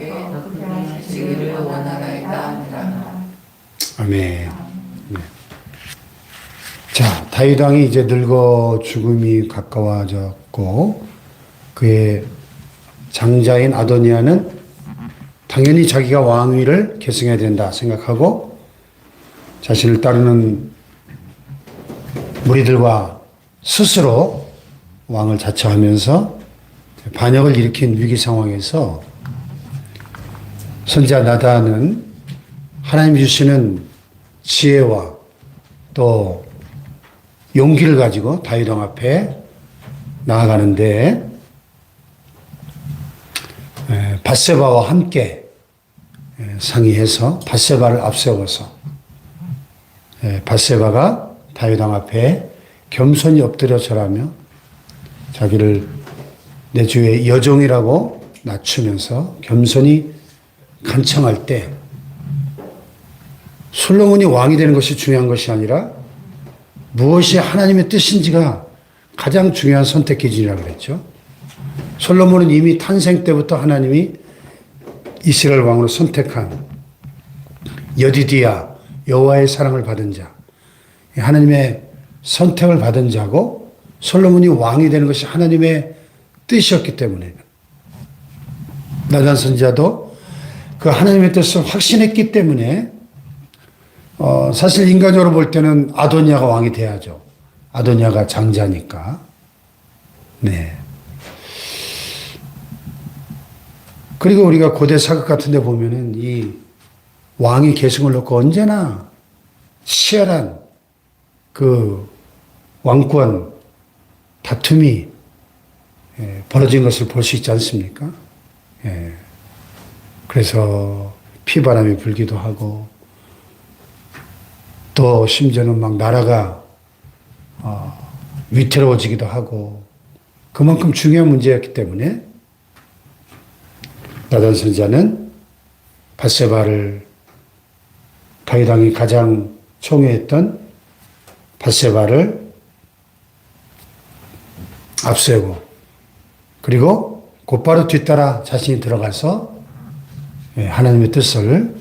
함께 높게 하시기를 원하나이다. 아멘. 네. 자, 다윗 왕이 이제 늙어 죽음이 가까워졌고 그의 장자인 아도니아는 당연히 자기가 왕위를 계승해야 된다 생각하고 자신을 따르는 무리들과 스스로 왕을 자처하면서 반역을 일으킨 위기 상황에서 선지자 나단은 하나님이 주시는 지혜와 또 용기를 가지고 다윗 왕 앞에 나아가는데 밧세바와 함께 상의해서 밧세바를 앞세워서 밧세바가 다윗 왕 앞에 겸손히 엎드려 절하며 자기를 내 주의 여종이라고 낮추면서 겸손히 간청할 때 솔로몬이 왕이 되는 것이 중요한 것이 아니라 무엇이 하나님의 뜻인지가 가장 중요한 선택 기준이라고 그랬죠. 솔로몬은 이미 탄생 때부터 하나님이 이스라엘 왕으로 선택한 여디디야 여호와의 사랑을 받은 자, 하나님의 선택을 받은 자고 솔로몬이 왕이 되는 것이 하나님의 뜻이었기 때문에 나단 선지자도 그 하나님의 뜻을 확신했기 때문에 사실 인간적으로 볼 때는 아도니아가 왕이 돼야죠. 아도니아가 장자니까. 네. 그리고 우리가 고대 사극 같은 데 보면은 이 왕이 계승을 놓고 언제나 치열한 그 왕권 다툼이 벌어진 것을 볼 수 있지 않습니까? 그래서 피바람이 불기도 하고 또 심지어는 막 나라가 위태로워지기도 하고 그만큼 중요한 문제였기 때문에 나단 선지자는 밧세바를 다윗 왕이 가장 총애했던 밧세바를 앞세우고 그리고 곧바로 뒤따라 자신이 들어가서 하나님의 뜻을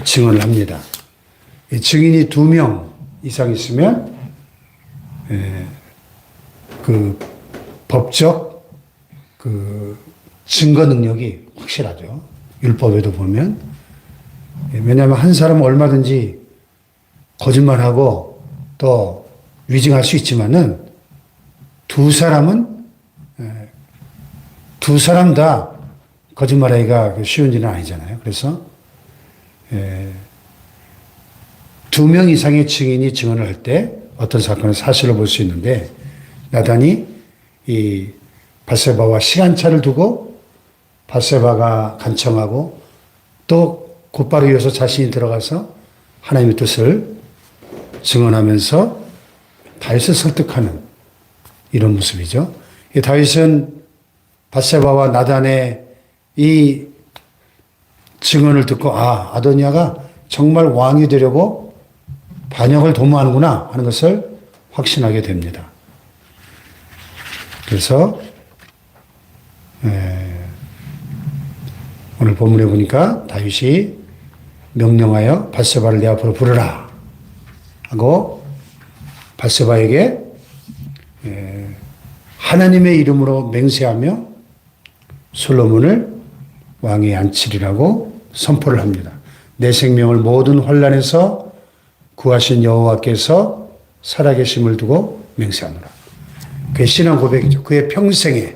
증언을 합니다. 증인이 2명 이상 있으면 그 법적 그 증거 능력이 확실하죠. 율법에도 보면. 왜냐하면 한 사람은 얼마든지 거짓말하고 또 위증할 수 있지만은 두 사람 다 거짓말하기가 쉬운 일은 아니잖아요. 그래서 2명 이상의 증인이 증언을 할 때 어떤 사건을 사실로 볼 수 있는데 나단이 이 밧세바와 시간차를 두고 밧세바가 간청하고 또 곧바로 이어서 자신이 들어가서 하나님의 뜻을 증언하면서 다윗을 설득하는 이런 모습이죠. 다윗은 밧세바와 나단의 이 증언을 듣고 아도니아가 정말 왕이 되려고 반역을 도모하는구나 하는 것을 확신하게 됩니다. 그래서 오늘 본문에 보니까 다윗이 명령하여 밧세바를 내 앞으로 부르라 하고 밧세바에게 하나님의 이름으로 맹세하며 솔로몬을 왕위에 앉히리라고 선포를 합니다. 내 생명을 모든 환난에서 구하신 여호와께서 살아계심을 두고 맹세하노라. 그의 신앙 고백이죠. 그의 평생에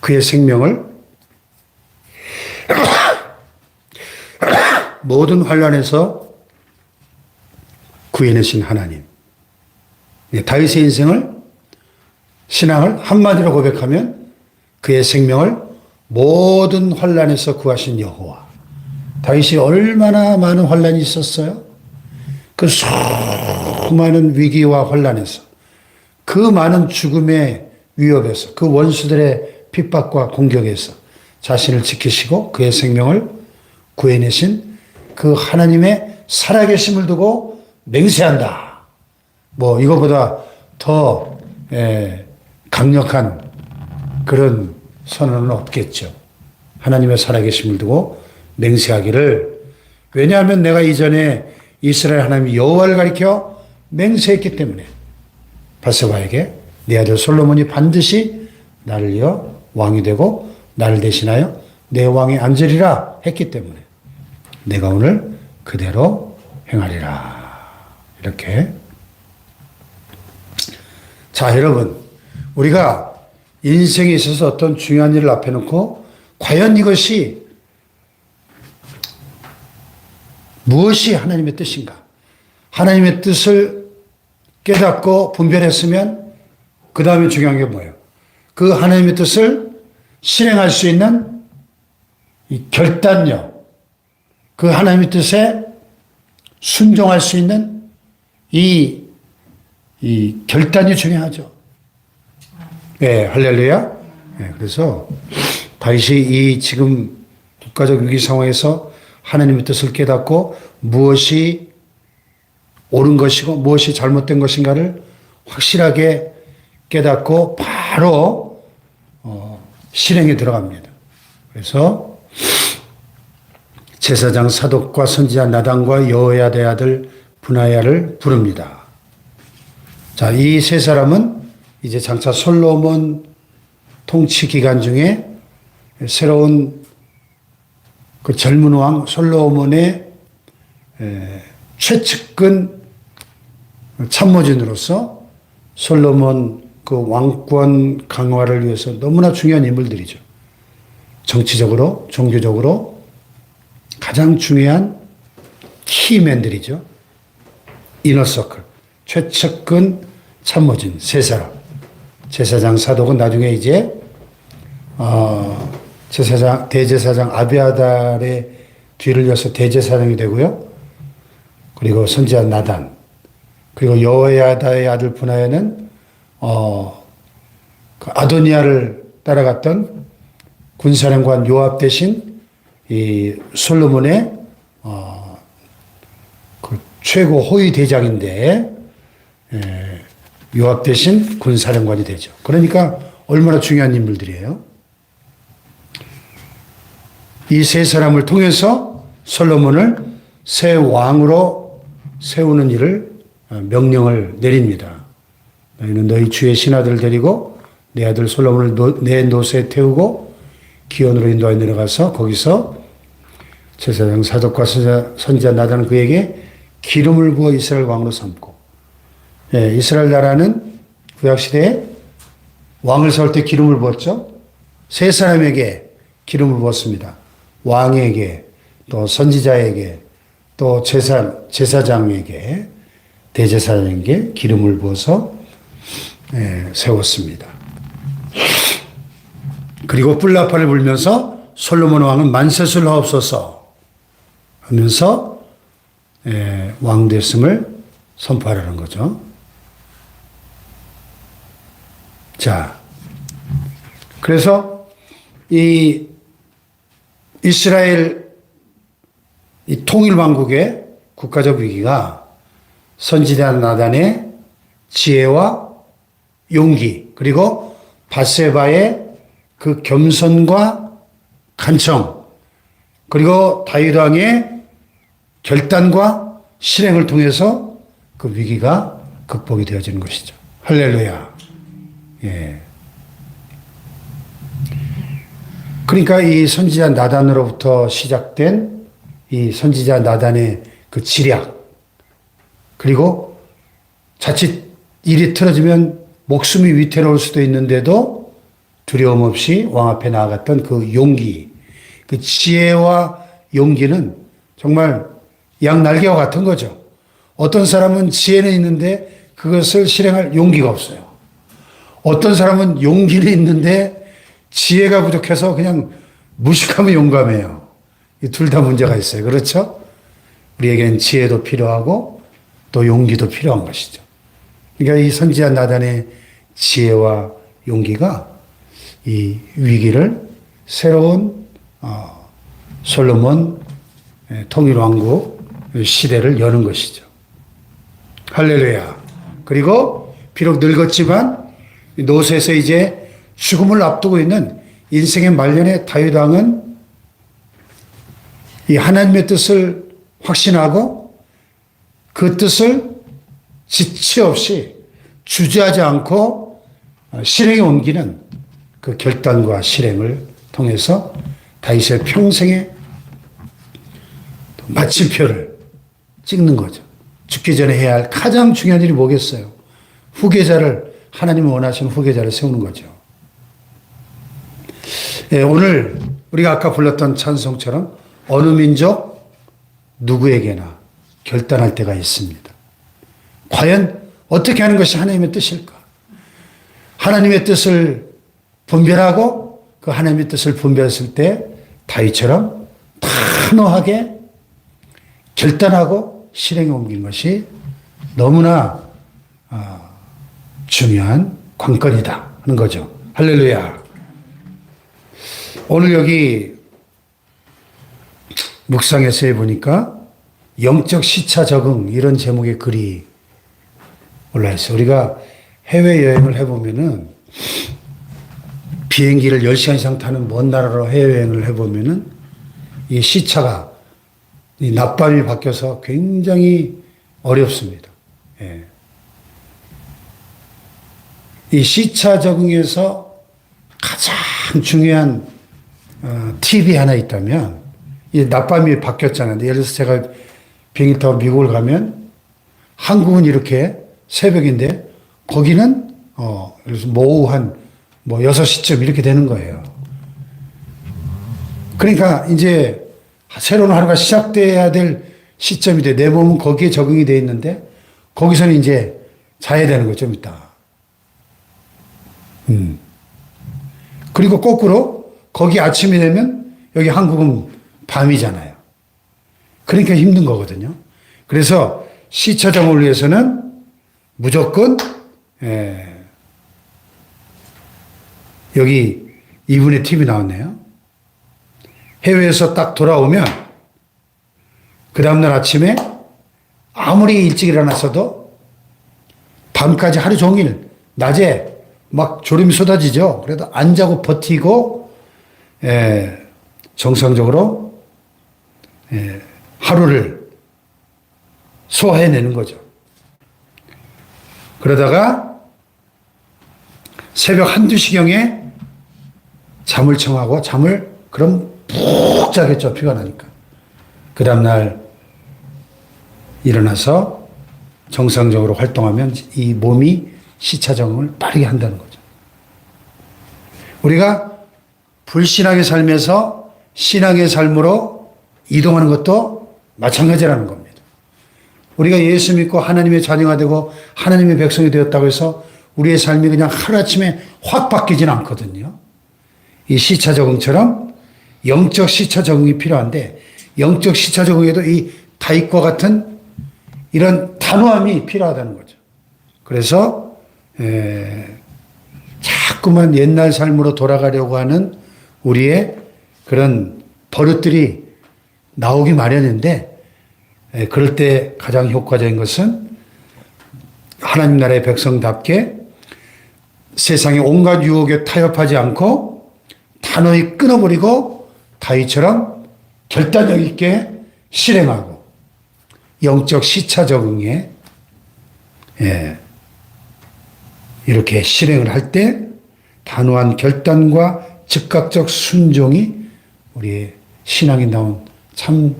그의 생명을 모든 환난에서 구해내신 하나님. 다윗의 인생을 신앙을 한마디로 고백하면 그의 생명을 모든 환난에서 구하신 여호와. 다윗이 얼마나 많은 환난이 있었어요? 그 수많은 위기와 환난에서 그 많은 죽음의 위협에서 그 원수들의 핍박과 공격에서 자신을 지키시고 그의 생명을 구해내신 그 하나님의 살아계심을 두고 맹세한다. 이거보다 더 강력한 그런 선언은 없겠죠. 하나님의 살아계심을 두고 맹세하기를, 왜냐하면 내가 이전에 이스라엘 하나님 여호와를 가리켜 맹세했기 때문에 바세바에게 네 아들 솔로몬이 반드시 나를 이어 왕이 되고 나를 대신하여 내 왕에 앉으리라 했기 때문에 내가 오늘 그대로 행하리라. 이렇게. 자, 여러분, 우리가 인생에 있어서 어떤 중요한 일을 앞에 놓고 과연 이것이 무엇이 하나님의 뜻인가? 하나님의 뜻을 깨닫고 분별했으면 그 다음에 중요한 게 뭐예요? 그 하나님의 뜻을 실행할 수 있는 이 결단력, 그 하나님의 뜻에 순종할 수 있는 이 결단이 중요하죠. 네, 할렐루야. 네, 그래서 다윗이 이 지금 국가적 위기 상황에서 하나님의 뜻을 깨닫고 무엇이 옳은 것이고 무엇이 잘못된 것인가를 확실하게 깨닫고 바로 실행에 들어갑니다. 그래서 제사장 사독과 선지자 나단과 여호야다의 아들 브나야를 부릅니다. 자, 이 세 사람은 이제 장차 솔로몬 통치 기간 중에 새로운 그 젊은 왕 솔로몬의 최측근 참모진으로서 솔로몬 그 왕권 강화를 위해서 너무나 중요한 인물들이죠. 정치적으로, 종교적으로 가장 중요한 키맨들이죠. 이너서클, 최측근 참모진 세 사람. 제사장 사독은 나중에 이제 대제사장 아비아달의 뒤를 이어서 대제사장이 되고요. 그리고 선지자 나단, 그리고 여호야다의 아들 브나야는 그 아도니아를 따라갔던 군사령관 요압 대신 이 솔로몬의 그 최고 호위 대장인데 요압 대신 군사령관이 되죠. 그러니까 얼마나 중요한 인물들이에요. 이 세 사람을 통해서 솔로몬을 새 왕으로 세우는 일을 명령을 내립니다. 너희는 너희 주의 신하들을 데리고 내 아들 솔로몬을 내 노새에 태우고 기온으로 인도하여 내려가서 거기서 제사장 사독과 선지자 나단은 그에게 기름을 부어 이스라엘 왕으로 삼고, 이스라엘 나라는 구약시대에 왕을 세울 때 기름을 부었죠. 세 사람에게 기름을 부었습니다. 왕에게, 또 선지자에게, 또 제사장에게, 대제사장에게 기름을 부어서 세웠습니다. 그리고 뿔나팔을 불면서 솔로몬 왕은 만세술 하옵소서 하면서 왕 됐음을 선포하라는 거죠. 자, 그래서 이 이스라엘 이 통일왕국의 국가적 위기가 선지자 나단의 지혜와 용기, 그리고 바세바의 그 겸손과 간청, 그리고 다윗 왕의 결단과 실행을 통해서 그 위기가 극복이 되어지는 것이죠. 할렐루야. 예. 그러니까 이 선지자 나단으로부터 시작된 이 선지자 나단의 그 지략, 그리고 자칫 일이 틀어지면 목숨이 위태로울 수도 있는데도 두려움 없이 왕 앞에 나아갔던 그 용기, 그 지혜와 용기는 정말 양날개와 같은 거죠. 어떤 사람은 지혜는 있는데 그것을 실행할 용기가 없어요. 어떤 사람은 용기는 있는데 지혜가 부족해서 그냥 무식하면 용감해요. 이 둘 다 문제가 있어요. 그렇죠? 우리에겐 지혜도 필요하고 또 용기도 필요한 것이죠. 그러니까 이 선지자 나단의 지혜와 용기가 이 위기를 새로운 솔로몬 통일왕국 시대를 여는 것이죠. 할렐루야. 그리고 비록 늙었지만 노새에서 이제 죽음을 앞두고 있는 인생의 말년에 다윗 왕은 이 하나님의 뜻을 확신하고 그 뜻을 지체 없이 주저하지 않고 실행에 옮기는 그 결단과 실행을 통해서 다윗의 평생의 마침표를 찍는 거죠. 죽기 전에 해야 할 가장 중요한 일이 뭐겠어요? 후계자를, 하나님이 원하시는 후계자를 세우는 거죠. 예, 오늘 우리가 아까 불렀던 찬송처럼 어느 민족 누구에게나 결단할 때가 있습니다. 과연 어떻게 하는 것이 하나님의 뜻일까? 하나님의 뜻을 분별하고 그 하나님의 뜻을 분별했을 때 다윗처럼 단호하게 결단하고 실행에 옮긴 것이 너무나 중요한 관건이다 하는 거죠. 할렐루야. 오늘 여기 묵상에서 해보니까 영적 시차 적응 이런 제목의 글이 올라있어요. 우리가 해외여행을 해보면은 비행기를 10시간 이상 타는 먼 나라로 해외여행을 해보면은 이 시차가 이 낮밤이 바뀌어서 굉장히 어렵습니다. 예. 이 시차 적응에서 가장 중요한 팁이 하나 있다면 이 낮밤이 바뀌었잖아요. 예를 들어서 제가 비행기 타고 미국을 가면 한국은 이렇게 새벽인데 거기는 그래서 오후 한 6시쯤 이렇게 되는 거예요. 그러니까 이제 새로운 하루가 시작돼야 될 시점이 돼. 내 몸은 거기에 적응이 돼 있는데 거기서는 이제 자야 되는 거죠, 좀 이따. 그리고 거꾸로 거기 아침이 되면 여기 한국은 밤이잖아요. 그러니까 힘든 거거든요. 그래서 시차 적응을 위해서는 무조건 여기 이분의 팁이 나왔네요. 해외에서 딱 돌아오면 그 다음날 아침에 아무리 일찍 일어났어도 밤까지 하루 종일 낮에 막 졸음이 쏟아지죠. 그래도 안 자고 버티고 정상적으로 하루를 소화해내는 거죠. 그러다가 새벽 1, 2시경에 잠을 청하고 잠을 그럼 푹 자겠죠. 피가 나니까. 그 다음날 일어나서 정상적으로 활동하면 이 몸이 시차 적응을 빠르게 한다는 거죠. 우리가 불신앙의 삶에서 신앙의 삶으로 이동하는 것도 마찬가지라는 겁니다. 우리가 예수 믿고 하나님의 자녀가 되고 하나님의 백성이 되었다고 해서 우리의 삶이 그냥 하루아침에 확 바뀌지는 않거든요. 이 시차 적응처럼 영적 시차 적응이 필요한데 영적 시차 적응에도 이 다윗과 같은 이런 단호함이 필요하다는 거죠. 그래서 자꾸만 옛날 삶으로 돌아가려고 하는 우리의 그런 버릇들이 나오기 마련인데 그럴 때 가장 효과적인 것은 하나님 나라의 백성답게 세상의 온갖 유혹에 타협하지 않고 단호히 끊어버리고 다윗처럼 결단력 있게 실행하고 영적 시차 적응에 이렇게 실행을 할 때 단호한 결단과 즉각적 순종이 우리의 신앙이 나온 참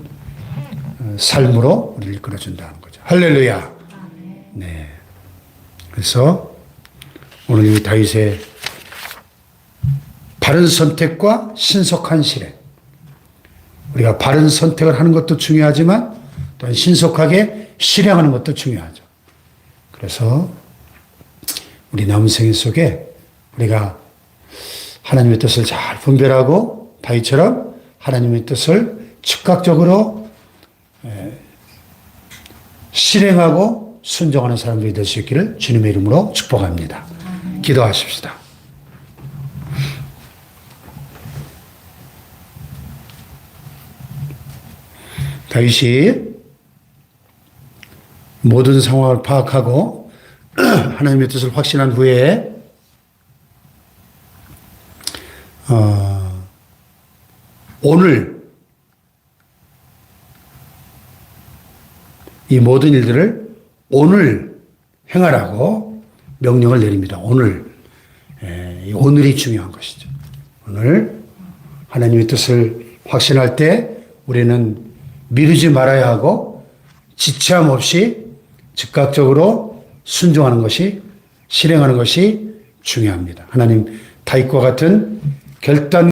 삶으로 우리를 이끌어준다는 거죠. 할렐루야. 네. 그래서 오늘 이 다윗의 바른 선택과 신속한 실행. 우리가 바른 선택을 하는 것도 중요하지만 또한 신속하게 실행하는 것도 중요하죠. 그래서 우리 남은 생애 속에 우리가 하나님의 뜻을 잘 분별하고 다윗처럼 하나님의 뜻을 즉각적으로 실행하고 순종하는 사람들이 될 수 있기를 주님의 이름으로 축복합니다. 기도하십시다. 다윗이 모든 상황을 파악하고 하나님의 뜻을 확신한 후에 오늘 이 모든 일들을 오늘 행하라고 명령을 내립니다. 오늘. 이 오늘이 중요한 것이죠. 오늘 하나님의 뜻을 확신할 때 우리는 미루지 말아야 하고 지체함 없이 즉각적으로 순종하는 것이, 실행하는 것이 중요합니다. 하나님 다윗과 같은 결단